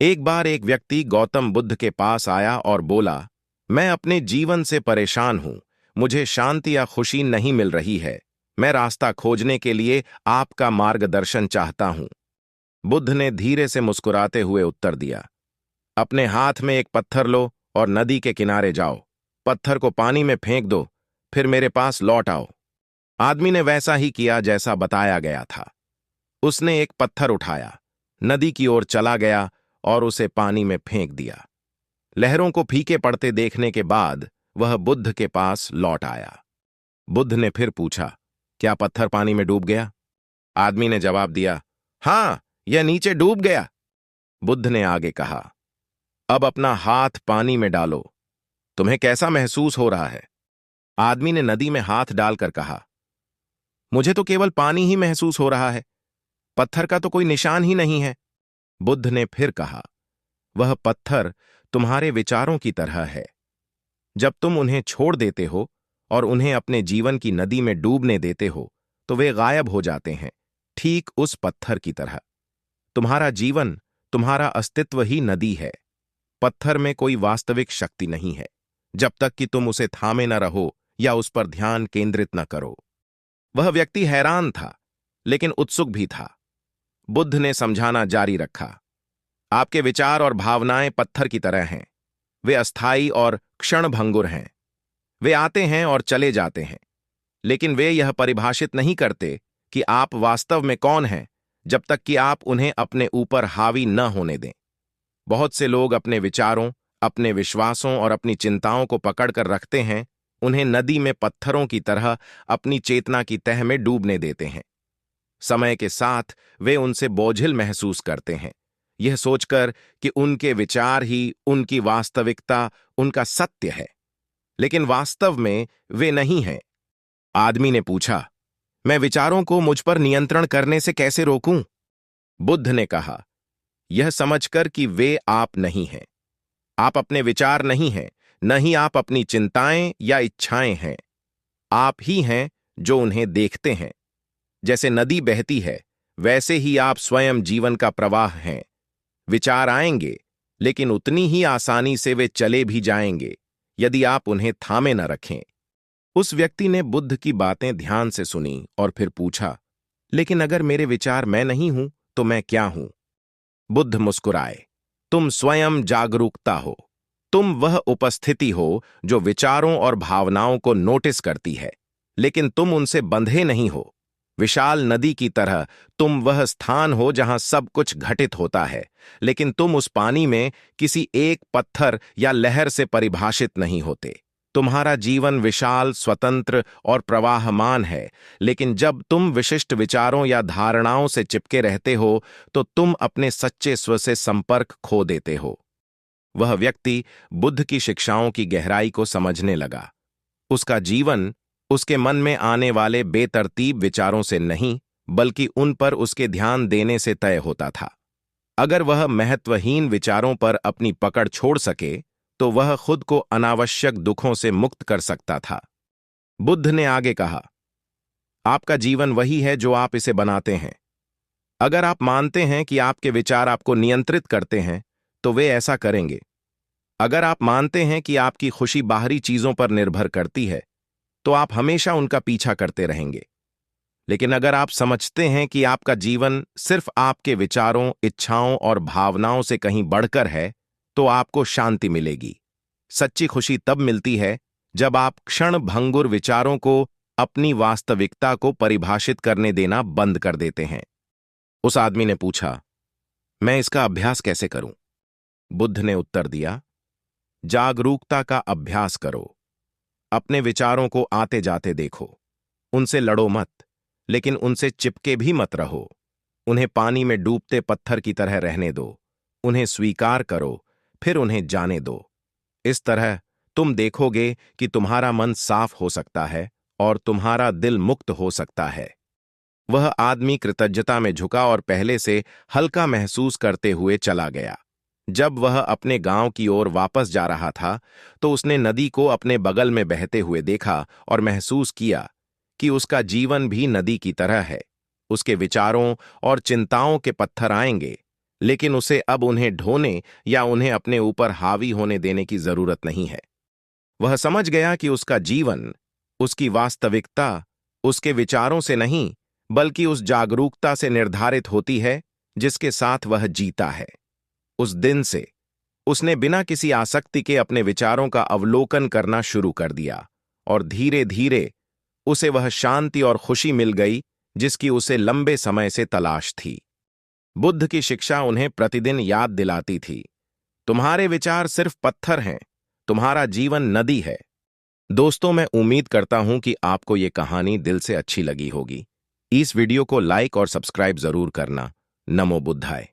एक बार एक व्यक्ति गौतम बुद्ध के पास आया और बोला, मैं अपने जीवन से परेशान हूं। मुझे शांति या खुशी नहीं मिल रही है। मैं रास्ता खोजने के लिए आपका मार्गदर्शन चाहता हूं। बुद्ध ने धीरे से मुस्कुराते हुए उत्तर दिया, अपने हाथ में एक पत्थर लो और नदी के किनारे जाओ। पत्थर को पानी में फेंक दो, फिर मेरे पास लौट आओ। आदमी ने वैसा ही किया जैसा बताया गया था। उसने एक पत्थर उठाया, नदी की ओर चला गया और उसे पानी में फेंक दिया। लहरों को फीके पड़ते देखने के बाद वह बुद्ध के पास लौट आया। बुद्ध ने फिर पूछा, क्या पत्थर पानी में डूब गया? आदमी ने जवाब दिया, हां, यह नीचे डूब गया। बुद्ध ने आगे कहा, अब अपना हाथ पानी में डालो। तुम्हें कैसा महसूस हो रहा है? आदमी ने नदी में हाथ डालकर कहा, मुझे तो केवल पानी ही महसूस हो रहा है। पत्थर का तो कोई निशान ही नहीं है। बुद्ध ने फिर कहा, वह पत्थर तुम्हारे विचारों की तरह है। जब तुम उन्हें छोड़ देते हो और उन्हें अपने जीवन की नदी में डूबने देते हो तो वे गायब हो जाते हैं, ठीक उस पत्थर की तरह। तुम्हारा जीवन, तुम्हारा अस्तित्व ही नदी है। पत्थर में कोई वास्तविक शक्ति नहीं है जब तक कि तुम उसे थामे न रहो या उस पर ध्यान केंद्रित न करो। वह व्यक्ति हैरान था, लेकिन उत्सुक भी था। बुद्ध ने समझाना जारी रखा, आपके विचार और भावनाएं पत्थर की तरह हैं। वे अस्थायी और क्षणभंगुर हैं। वे आते हैं और चले जाते हैं, लेकिन वे यह परिभाषित नहीं करते कि आप वास्तव में कौन हैं जब तक कि आप उन्हें अपने ऊपर हावी न होने दें। बहुत से लोग अपने विचारों, अपने विश्वासों और अपनी चिंताओं को पकड़कर रखते हैं, उन्हें नदी में पत्थरों की तरह अपनी चेतना की तह में डूबने देते हैं। समय के साथ वे उनसे बोझिल महसूस करते हैं, यह सोचकर कि उनके विचार ही उनकी वास्तविकता, उनका सत्य है, लेकिन वास्तव में वे नहीं हैं। आदमी ने पूछा, मैं विचारों को मुझ पर नियंत्रण करने से कैसे रोकूं? बुद्ध ने कहा, यह समझकर कि वे आप नहीं हैं। आप अपने विचार नहीं हैं, न ही आप अपनी चिंताएं या इच्छाएं हैं। आप ही हैं जो उन्हें देखते हैं। जैसे नदी बहती है, वैसे ही आप स्वयं जीवन का प्रवाह हैं। विचार आएंगे, लेकिन उतनी ही आसानी से वे चले भी जाएंगे यदि आप उन्हें थामे न रखें। उस व्यक्ति ने बुद्ध की बातें ध्यान से सुनी और फिर पूछा, लेकिन अगर मेरे विचार मैं नहीं हूं तो मैं क्या हूं? बुद्ध मुस्कुराए, तुम स्वयं जागरूकता हो। तुम वह उपस्थिति हो जो विचारों और भावनाओं को नोटिस करती है, लेकिन तुम उनसे बंधे नहीं हो। विशाल नदी की तरह तुम वह स्थान हो जहां सब कुछ घटित होता है, लेकिन तुम उस पानी में किसी एक पत्थर या लहर से परिभाषित नहीं होते। तुम्हारा जीवन विशाल, स्वतंत्र और प्रवाहमान है, लेकिन जब तुम विशिष्ट विचारों या धारणाओं से चिपके रहते हो तो तुम अपने सच्चे स्व से संपर्क खो देते हो। वह व्यक्ति बुद्ध की शिक्षाओं की गहराई को समझने लगा। उसका जीवन उसके मन में आने वाले बेतरतीब विचारों से नहीं, बल्कि उन पर उसके ध्यान देने से तय होता था। अगर वह महत्वहीन विचारों पर अपनी पकड़ छोड़ सके तो वह खुद को अनावश्यक दुखों से मुक्त कर सकता था। बुद्ध ने आगे कहा, आपका जीवन वही है जो आप इसे बनाते हैं। अगर आप मानते हैं कि आपके विचार आपको नियंत्रित करते हैं तो वे ऐसा करेंगे। अगर आप मानते हैं कि आपकी खुशी बाहरी चीजों पर निर्भर करती है तो आप हमेशा उनका पीछा करते रहेंगे। लेकिन अगर आप समझते हैं कि आपका जीवन सिर्फ आपके विचारों, इच्छाओं और भावनाओं से कहीं बढ़कर है तो आपको शांति मिलेगी। सच्ची खुशी तब मिलती है जब आप क्षणभंगुर विचारों को अपनी वास्तविकता को परिभाषित करने देना बंद कर देते हैं। उस आदमी ने पूछा, मैं इसका अभ्यास कैसे करूं? बुद्ध ने उत्तर दिया, जागरूकता का अभ्यास करो। अपने विचारों को आते जाते देखो। उनसे लड़ो मत, लेकिन उनसे चिपके भी मत रहो। उन्हें पानी में डूबते पत्थर की तरह रहने दो। उन्हें स्वीकार करो, फिर उन्हें जाने दो। इस तरह तुम देखोगे कि तुम्हारा मन साफ हो सकता है और तुम्हारा दिल मुक्त हो सकता है। वह आदमी कृतज्ञता में झुका और पहले से हल्का महसूस करते हुए चला गया। जब वह अपने गांव की ओर वापस जा रहा था तो उसने नदी को अपने बगल में बहते हुए देखा और महसूस किया कि उसका जीवन भी नदी की तरह है। उसके विचारों और चिंताओं के पत्थर आएंगे, लेकिन उसे अब उन्हें ढोने या उन्हें अपने ऊपर हावी होने देने की जरूरत नहीं है। वह समझ गया कि उसका जीवन, उसकी वास्तविकता उसके विचारों से नहीं बल्कि उस जागरूकता से निर्धारित होती है जिसके साथ वह जीता है। उस दिन से उसने बिना किसी आसक्ति के अपने विचारों का अवलोकन करना शुरू कर दिया और धीरे धीरे उसे वह शांति और खुशी मिल गई जिसकी उसे लंबे समय से तलाश थी। बुद्ध की शिक्षा उन्हें प्रतिदिन याद दिलाती थी, तुम्हारे विचार सिर्फ पत्थर हैं, तुम्हारा जीवन नदी है। दोस्तों, मैं उम्मीद करता हूं कि आपको ये कहानी दिल से अच्छी लगी होगी। इस वीडियो को लाइक और सब्सक्राइब जरूर करना। नमो बुद्धाय।